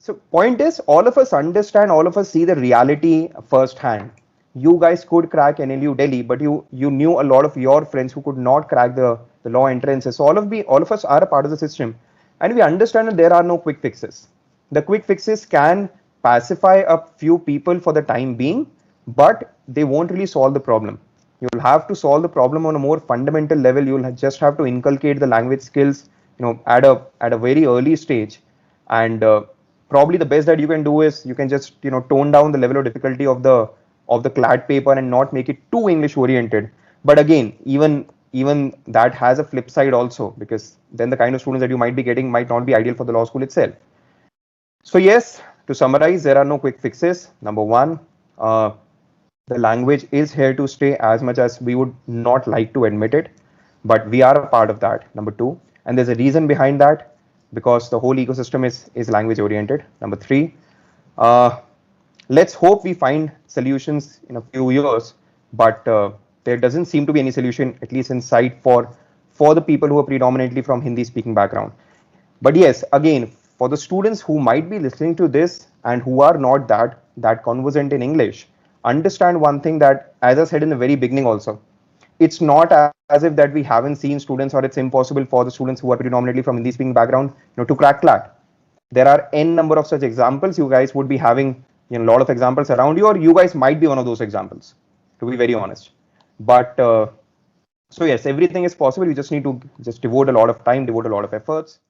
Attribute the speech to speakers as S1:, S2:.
S1: So point is, all of us understand, all of us see the reality firsthand. You guys could crack NLU Delhi, but you knew a lot of your friends who could not crack the law entrances. So all of us are a part of the system, and we understand that there are no quick fixes. The quick fixes can pacify a few people for the time being, but they won't really solve the problem. You'll have to solve the problem on a more fundamental level. You'll just have to inculcate the language skills, at a very early stage, and probably the best that you can do is you can just tone down the level of difficulty of the clad paper and not make it too English oriented. But again, even that has a flip side also, because then the kind of students that you might be getting might not be ideal for the law school itself. So yes, to summarize, there are no quick fixes. Number one, the language is here to stay, as much as we would not like to admit it, but we are a part of that. Number two, and there's a reason behind that, because the whole ecosystem is language oriented. Number three, let's hope we find solutions in a few years, but there doesn't seem to be any solution, at least in sight, for the people who are predominantly from Hindi speaking background. But yes, again, for the students who might be listening to this and who are not that conversant in English, understand one thing, that, as I said in the very beginning also, it's not as if that we haven't seen students, or it's impossible for the students who are predominantly from Hindi speaking background to crack CLAT. There are n number of such examples. You guys would be having a lot of examples around you, or you guys might be one of those examples, to be very honest. But so yes, everything is possible. You just need to just devote a lot of time, devote a lot of efforts.